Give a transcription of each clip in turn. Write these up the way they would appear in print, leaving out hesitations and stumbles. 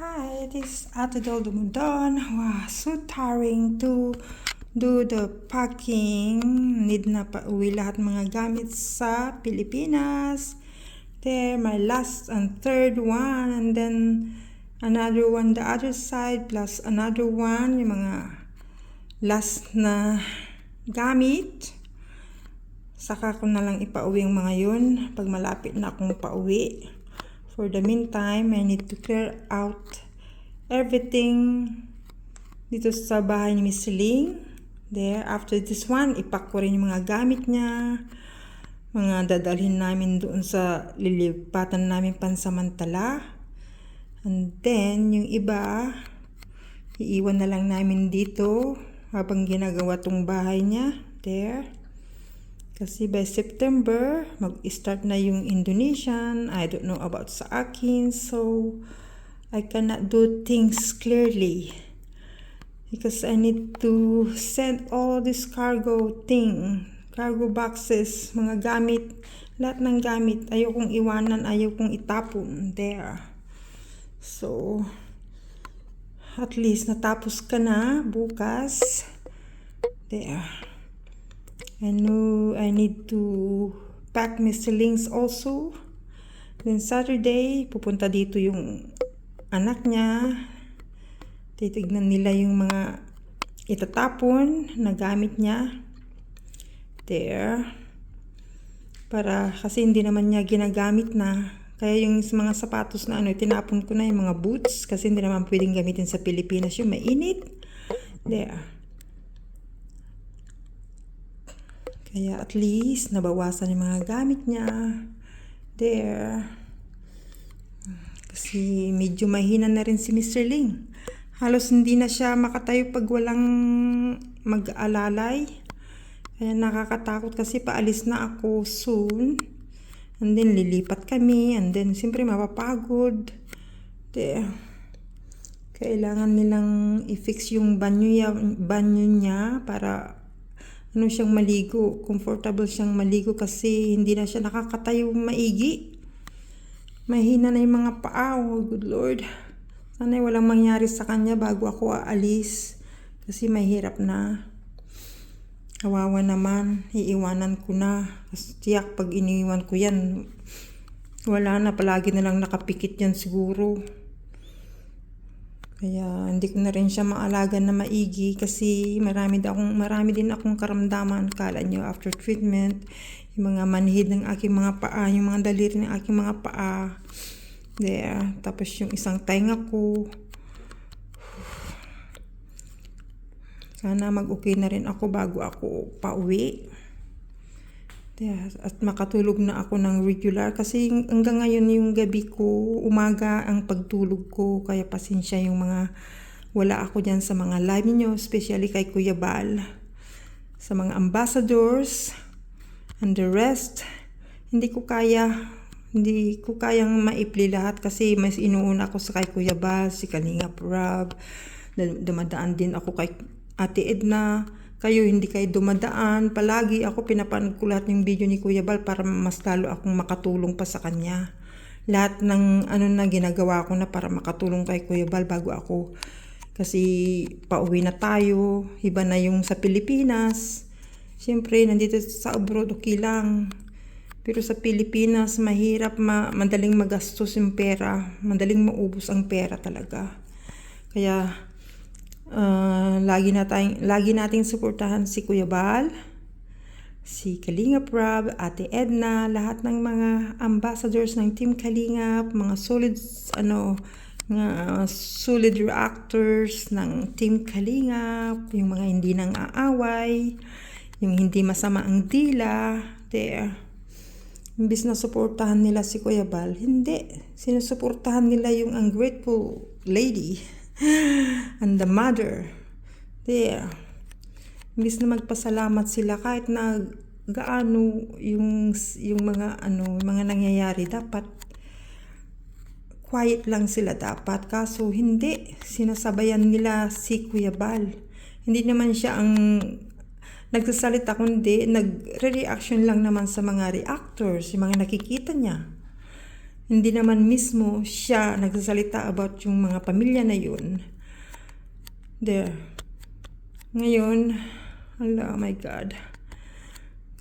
Hi, this is Ate Del Dumundon. Wow, so tiring to do the packing. Need na pa uwi lahat mga gamit sa Pilipinas. There, my last and third one. And then another one the other side. Plus another one. Yung mga last na gamit. Saka ko na lang ipauwi yung mga yun pag malapit na akong pauwi. For the meantime, I need to clear out everything dito sa bahay ni Miss Ling. There, after this one, ipack ko rin yung mga gamit niya. Mga dadalhin namin doon sa lilipatan namin pansamantala. And then, yung iba, iiwan na lang namin dito habang ginagawa tong bahay niya. There. Kasi by September, mag-start na yung Indonesian. I don't know about sa akin. So, I cannot do things clearly. Because I need to send all this cargo boxes, mga gamit, lahat ng gamit. Ayokong iwanan, ayokong itapon. There. So, at least natapos ka na bukas. There. I know I need to pack Mr. Ling's also. Then Saturday, pupunta dito yung anak niya. Titignan nila yung mga itatapon na gamit niya. There. Kasi hindi naman niya ginagamit na. Kaya yung mga sapatos na tinapon ko na yung mga boots. Kasi hindi naman pwedeng gamitin sa Pilipinas yung mainit. There. Kaya at least nabawasan yung mga gamit niya. There. Kasi medyo mahina na rin si Mr. Ling. Halos hindi na siya makatayo pag walang mag-alalay. Kaya nakakatakot kasi paalis na ako soon. And then lilipat kami. And then siyempre mapapagod. There. Kailangan nilang i-fix yung banyo niya para siyang maligo, comfortable siyang maligo kasi hindi na siya nakakatayo maigi. Mahina na yung mga paa. Oh, good Lord. Sana walang mangyari sa kanya bago ako aalis kasi mahirap na. Kawawa naman, iiwanan ko na. Kasi tiyak pag iniwan ko yan, wala na, palagi na lang nakapikit yan siguro. Kaya hindi ko na rin siya maalaga na maigi kasi marami din akong karamdaman. Kala nyo after treatment, yung mga manhid ng aking mga paa, yung mga daliri ng aking mga paa. There. Tapos yung isang tainga ko. Sana mag-okay na rin ako bago ako pauwi. Yeah, at makatulog na ako ng regular kasi hanggang ngayon yung gabi ko, umaga ang pagtulog ko, kaya pasensya yung mga wala ako dyan sa mga live niyo, especially kay Kuya Bal, sa mga ambassadors and the rest. Hindi ko kayang maipli lahat kasi mas inuuna ako sa kay Kuya Bal, si Kalingap Rob, dumadaan din ako kay Ate Edna. Kayo hindi kayo dumadaan. Palagi ako pinapanood ko lahat ng video ni Kuya Bal para mas lalo akong makatulong pa sa kanya. Lahat ng na ginagawa ko na para makatulong kay Kuya Bal bago ako. Kasi pauwi na tayo. Iba na yung sa Pilipinas. Siyempre, nandito sa abroad okay lang. Pero sa Pilipinas, mahirap, madaling magastos yung pera. Madaling maubos ang pera talaga. Kaya lagi nating suportahan si Kuya Bal, si Kalingap Rob, Ate Edna, lahat ng mga ambassadors ng Team Kalingap, mga solid reactors ng Team Kalingap, yung mga hindi nang aaway, yung hindi masama ang dila. There. Imbis na suportahan nila si Kuya Bal, hindi. Sinusuportahan nila yung ungrateful lady. And the mother. There. Imbis na magpasalamat sila kahit na gaano yung mga mga nangyayari, dapat quiet lang sila dapat. Kaso hindi, sinasabayan nila si Kuya Bal. Hindi naman siya ang nagsasalita kundi nagre-reaction lang naman sa mga reactors, yung mga nakikita niya. Hindi naman mismo siya nagsasalita about yung mga pamilya na yun. There. Ngayon, oh my God.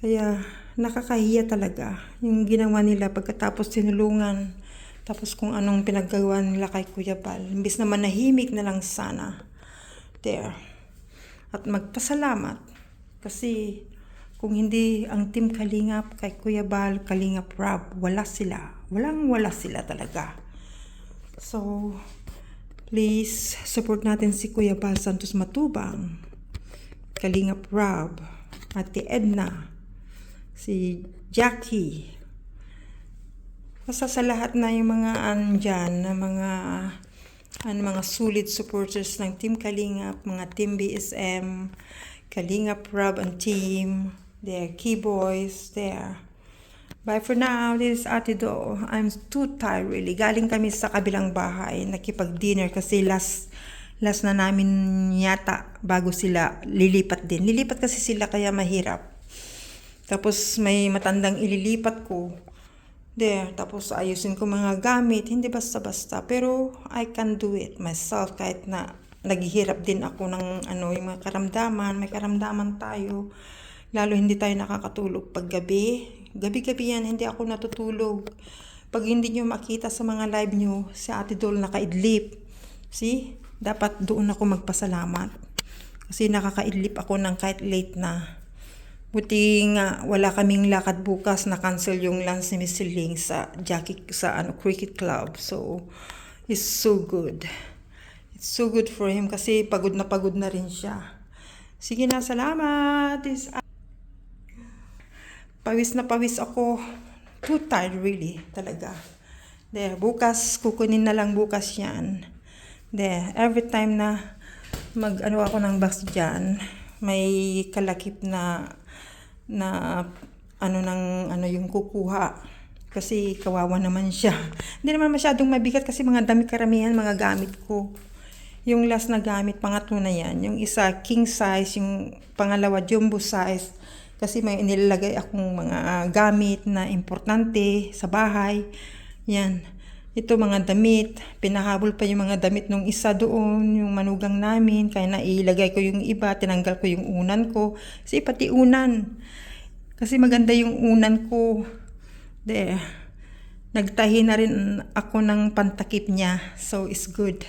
Kaya nakakahiya talaga yung ginawa nila pagkatapos tinulungan. Tapos kung anong pinaggagawa nila kay Kuya Bal. Imbis na manahimik na lang sana. There. At magpasalamat. Kasi kung hindi ang Team Kalingap kay Kuya Bal, Kalingap Rob, wala sila. Wala sila talaga. So, please support natin si Kuya Bal Santos Matubang, Kalingap Rob, Ate Edna, si Jackie. Basta sa lahat na yung mga andyan, na mga solid supporters ng Team Kalingap, mga Team BSM, Kalingap Rob and team, their key boys, there. Bye for now. This is Ate Do. I'm too tired really. Galing kami sa kabilang bahay, nakipag-dinner kasi last na namin yata bago sila lilipat din. Lilipat kasi sila kaya mahirap. Tapos may matandang ililipat ko. There, tapos ayusin ko mga gamit, hindi basta-basta. Pero I can do it myself kahit na naghihirap din ako ng yung mga karamdaman. May karamdaman tayo. Lalo hindi tayo nakakatulog pag gabi. Gabi-gabi yan, hindi ako natutulog. Pag hindi nyo makita sa mga live nyo, si Ate Dol nakaidlip. See? Dapat doon ako magpasalamat. Kasi nakakaidlip ako ng kahit late na. Buti nga wala kaming lakad bukas, na cancel yung lunch ni Miss Siling sa cricket club. So it's so good. It's so good for him kasi pagod na rin siya. Sige na, salamat. Pawis na pawis ako. Too tired really talaga. There, bukas kukunin na lang bukas yan. There, every time na ako ng box dyan, may kalakip na yung kukuha kasi kawawa naman siya. Hindi naman masyadong mabigat kasi mga damit karamihan mga gamit ko. Yung last na gamit, pangatlo na yan. Yung isa king size, yung pangalawa jumbo size kasi may inilalagay akong mga gamit na importante sa bahay. Yan. Ito mga damit, pinahabol pa yung mga damit nung isa doon, yung manugang namin, kaya nailagay ko yung iba, tinanggal ko yung unan ko. Kasi pati unan. Kasi maganda yung unan ko. There. Nagtahi na rin ako ng pantakip niya. So, it's good.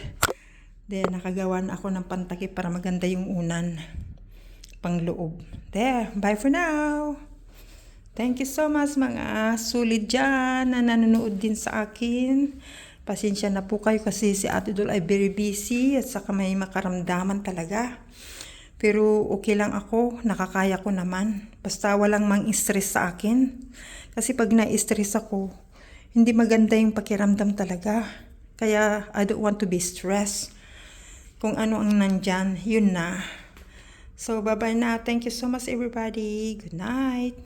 There, nakagawa na ako ng pantakip para maganda yung unan. Pang loob. There. Bye for now. Thank you so much mga solid dyan na nanonood din sa akin. Pasensya na po kayo kasi si Ate Dol ay very busy at saka may makaramdaman talaga. Pero okay lang ako, nakakaya ko naman. Basta walang mang-stress sa akin. Kasi pag na-stress ako, hindi maganda yung pakiramdam talaga. Kaya I don't want to be stressed. Kung ano ang nandyan, yun na. So bye-bye na. Thank you so much everybody. Good night.